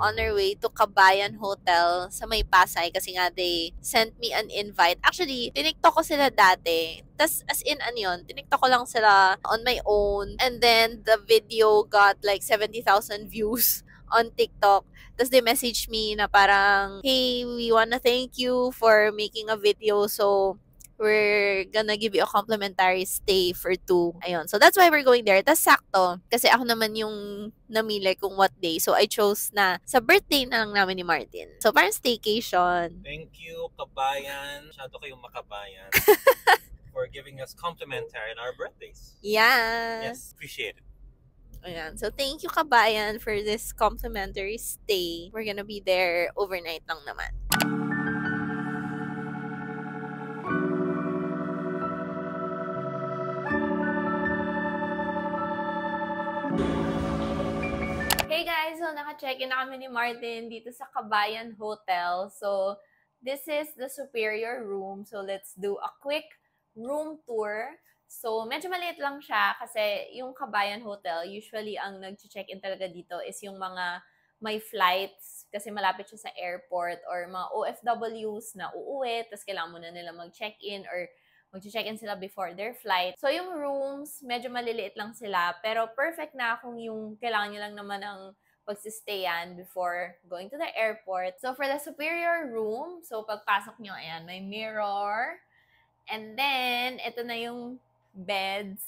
on our way to Kabayan Hotel sa May Pasay kasi nga they sent me an invite. Actually, tiniktok ko sila dati. Tas as in ano yun, tiniktok ko lang sila on my own. And then the video got like 70,000 views on TikTok. Tapos they messaged me na parang, hey, we wanna thank you for making a video. So, we're gonna give you a complimentary stay for 2. Ayun. So, that's why we're going there. Tapos, sakto. Kasi ako naman yung namili kung what day. So, I chose na sa birthday na lang namin ni Martin. So, parang staycation. Thank you, Kabayan. Masyado kayong makabayan for giving us complimentary on our birthdays. Yeah. Yes, appreciate it. Ayan. So, thank you, Kabayan, for this complimentary stay. We're gonna be there overnight lang naman. Hey guys! So, naka-check-in na kami ni Martin dito sa Kabayan Hotel. So, this is the superior room. So, let's do a quick room tour. So, medyo maliit lang siya kasi yung Kabayan Hotel, usually ang nag-check-in talaga dito is yung mga may flights kasi malapit siya sa airport or mga OFWs na uuwi tapos kailangan muna nila mag-check-in or mag-check-in sila before their flight. So, yung rooms, medyo maliliit lang sila pero perfect na kung yung kailangan nyo lang naman ng pagsistayan before going to the airport. So, for the superior room, so pagpasok nyo, ayan, may mirror. And then, ito na yung beds.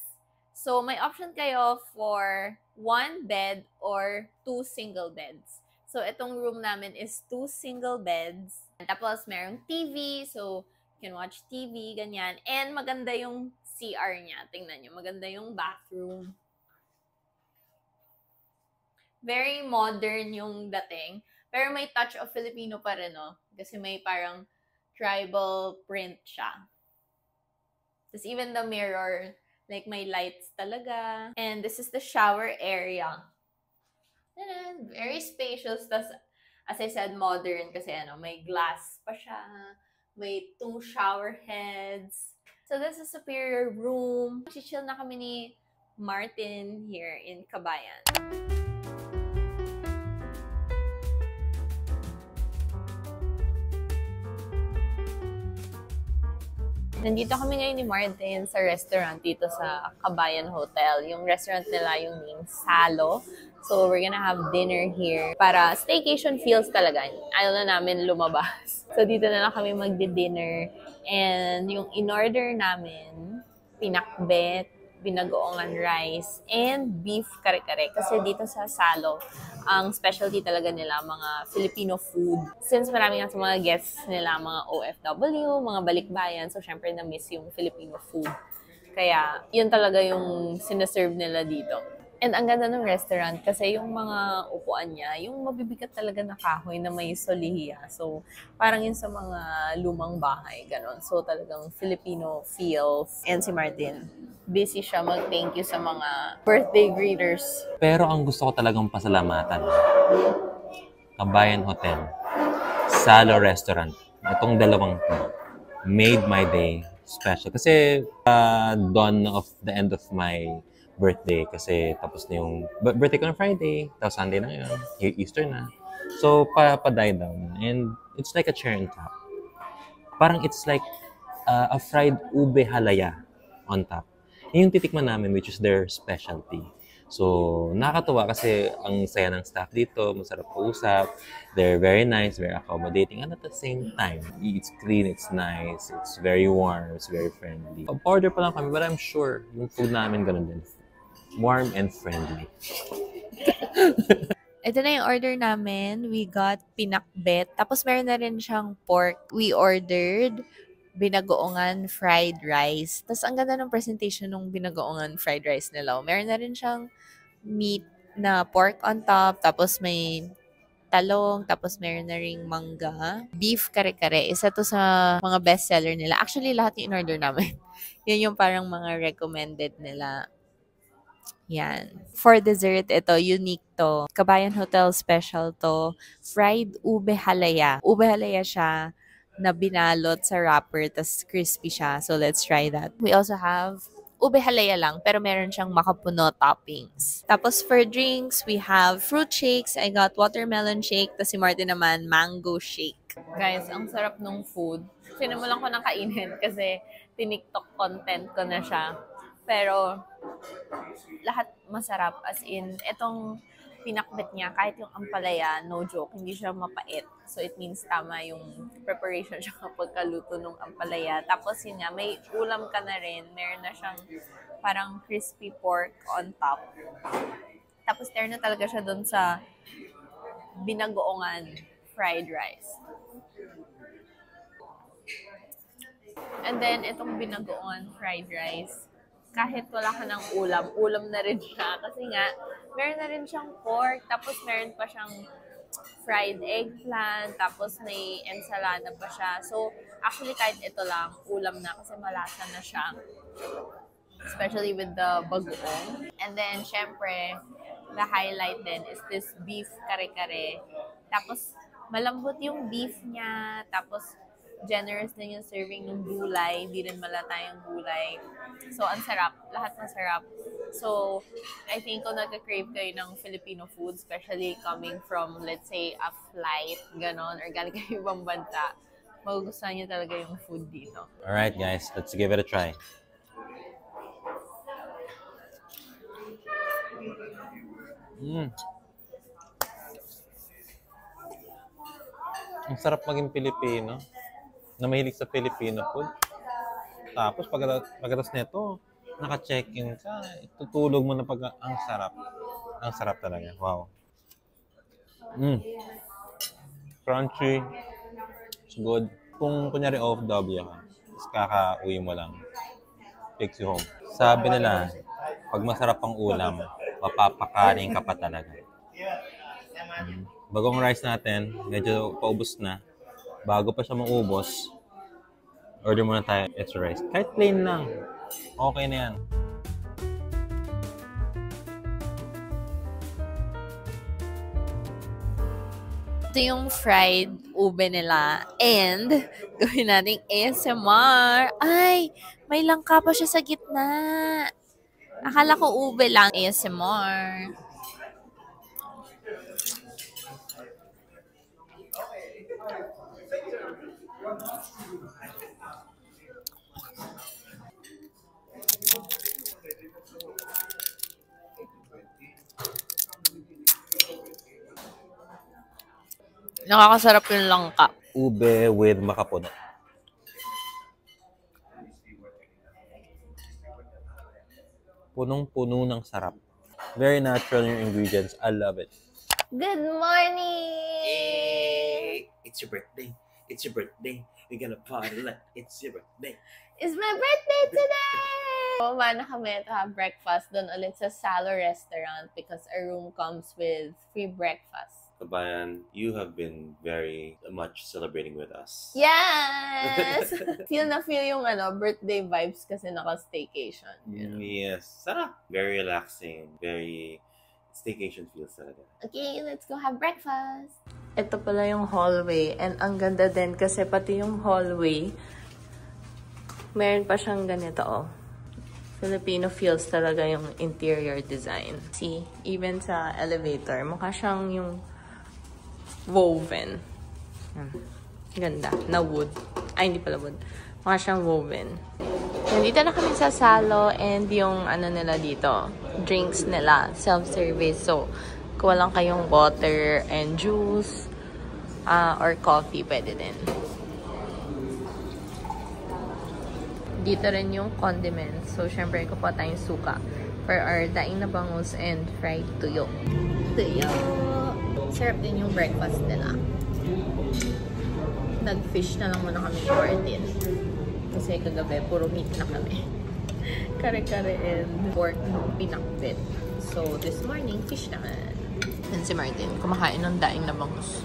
So, may option kayo for 1 bed or 2 single beds. So, itong room namin is 2 single beds. Tapos, merong TV. So, you can watch TV, ganyan. And maganda yung CR niya. Tingnan nyo, maganda yung bathroom. Very modern yung dating. Pero may touch of Filipino pa rin, no? Kasi may parang tribal print siya. Tapos even the mirror, like may lights talaga. And this is the shower area. And very spacious. Tapos, as I said, modern kasi ano, may glass pa siya. May 2 shower heads. So, this is superior room. Chill na kami ni Martin here in Kabayan. Nandito kami ngayon ni Martin sa restaurant dito sa Kabayan Hotel. Yung restaurant nila, yung name, Salo. So, we're gonna have dinner here para staycation feels talaga. Ayaw na namin lumabas. So, dito na lang kami magdi-dinner. And yung in-order namin, pinakbet, binagoongan rice, and beef kare-kare. Kasi dito sa Salo, ang specialty talaga nila, mga Filipino food. Since marami nga sa mga guests nila, mga OFW, mga balikbayan, so syempre na-miss yung Filipino food. Kaya, yun talaga yung sinaserve nila dito. And ang ganda ng restaurant kasi yung mga upuan niya, yung mabibigat talaga na kahoy na may solihiya. So, parang yun sa mga lumang bahay, ganon. So, talagang Filipino feels. And si Martin, busy siya mag-thank you sa mga birthday greeters. Pero ang gusto ko talagang pasalamatan, Kabayan Hotel, Salo Restaurant, itong dalawang to, made my day special. Kasi dawn of the end of my birthday kasi tapos na yung birthday ko na Friday, tapos Sunday na ngayon, Easter na. So, pa-die down. And it's like a cherry on top. Parang it's like a fried ube halaya on top. Yung titikman namin, which is their specialty. So, nakakatuwa kasi ang saya ng staff dito, masarap kausap, they're very nice, very accommodating, and at the same time, it's clean, it's nice, it's very warm, it's very friendly. Order pa lang kami, but I'm sure yung food namin ganun din. Warm and friendly. Ito na yung order namin. We got pinakbet. Tapos meron na rin siyang pork. We ordered binagoongan fried rice. Tapos ang ganda ng presentation ng binagoongan fried rice nila. Meron na rin siyang meat na pork on top. Tapos may talong. Tapos meron na ring mangga. Beef kare-kare. Isa to sa mga bestseller nila. Actually, lahat yung in-order namin. Yan yung parang mga recommended nila. Yan. For dessert, ito, unique to. Kabayan Hotel special to. Fried ube halaya. Ube halaya siya na binalot sa wrapper, tas crispy siya. So, let's try that. We also have ube halaya lang, pero meron siyang makapuno toppings. Tapos for drinks, we have fruit shakes. I got watermelon shake. Tapos si Martin naman, mango shake. Guys, ang sarap nung food. Sinimulan ko ng kainin kasi tiniktok content ko na siya. Pero lahat masarap. As in, itong pinakbet niya, kahit yung ampalaya, no joke, hindi siya mapait. So, it means tama yung preparation siya kapag kaluto ng ampalaya. Tapos, yun nga, may ulam ka na rin. Meron na siyang parang crispy pork on top. Tapos, there na talaga siya dun sa binagoongan fried rice. And then, itong binagoongan fried rice, kahit wala ka ng ulam na rin siya. Kasi nga, meron na rin siyang pork, tapos meron pa siyang fried eggplant, tapos may ensalada pa siya. So, actually, kahit ito lang, ulam na kasi malasa na siya. Especially with the bagoong. And then, syempre, the highlight din is this beef kare-kare. Tapos, malambot yung beef niya, tapos generous din yung serving ng gulay, di rin malata yung gulay. So, ang sarap. Lahat masarap. So, I think kung nagka-crave kayo ng Filipino food, especially coming from, let's say, a flight, ganon, or galing kayo ibang bansa, magugustuhan nyo talaga yung food dito. Alright guys, let's give it a try. Ang sarap maging Pilipino. Na mahilig sa Filipino food. Tapos pagkatapos nito, naka-check-in ka, tutulog mo na ang sarap. Ang sarap talaga. Wow. Crunchy. It's good. Kung kunyari OFW ka, tapos kakauwi mo lang, takes you home. Sabi nila, pag masarap ang ulam, mapapakanin ka pa talaga. Bagong rice natin, medyo paubos na. Bago pa siya maubos, order muna tayo extra rice. Kahit plain lang, okay na yan. Ito yung fried ube nila. And, gawin natin ASMR. Ay, may langka pa siya sa gitna. Akala ko ube lang. ASMR. Nakakasarap yung langka. Ube with makapuno. Punong-puno ng sarap. Very natural yung ingredients. I love it. Good morning! Hey, it's your birthday. It's your birthday. We're gonna party like it's your birthday. It's my birthday today! Bumaba na kami to have breakfast doon ulit sa Salo Restaurant because our room comes with free breakfast. Kabayan, you have been very much celebrating with us. Yes! Feel na feel yung birthday vibes kasi naka-staycation. You know? Yes. Sarap. Very relaxing. Very staycation feels talaga. Okay, let's go have breakfast. Ito pala yung hallway. And ang ganda din kasi pati yung hallway, meron pa siyang ganito, oh. Filipino feels talaga yung interior design. See, even sa elevator, mukha siyang yung woven. Ganda. Na wood. Ay, hindi pala wood. Mukha siyang woven. Nandito na kami sa Salo and yung nila dito, drinks nila, self-service. So, kung walang kayong water and juice or coffee, pwede din. Dito rin yung condiments. So, syempre, kuha tayong suka for our daing na bangus and fried tuyo. Tuyo! Sarap din yung breakfast nila. Nag-fish na lang muna kami ni Martin. Kasi kagabi, puro meat na kami. Kare-kare and pork pinakbit. So, this morning, fish naman. And si Martin, kumakain ng daing na bangus.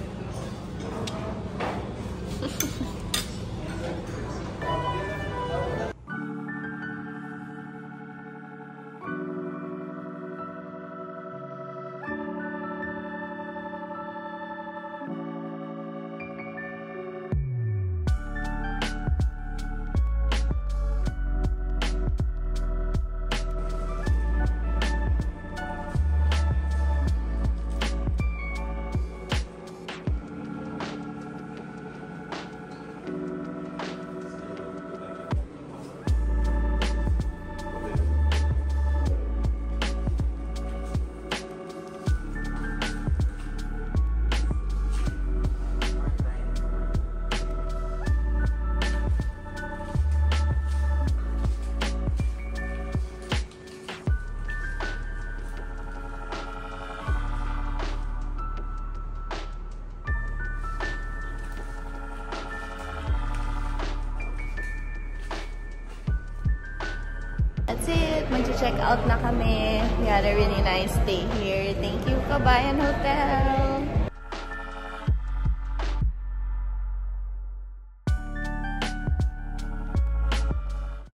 check out na kami. We had a really nice day here. Thank you, Kabayan Hotel!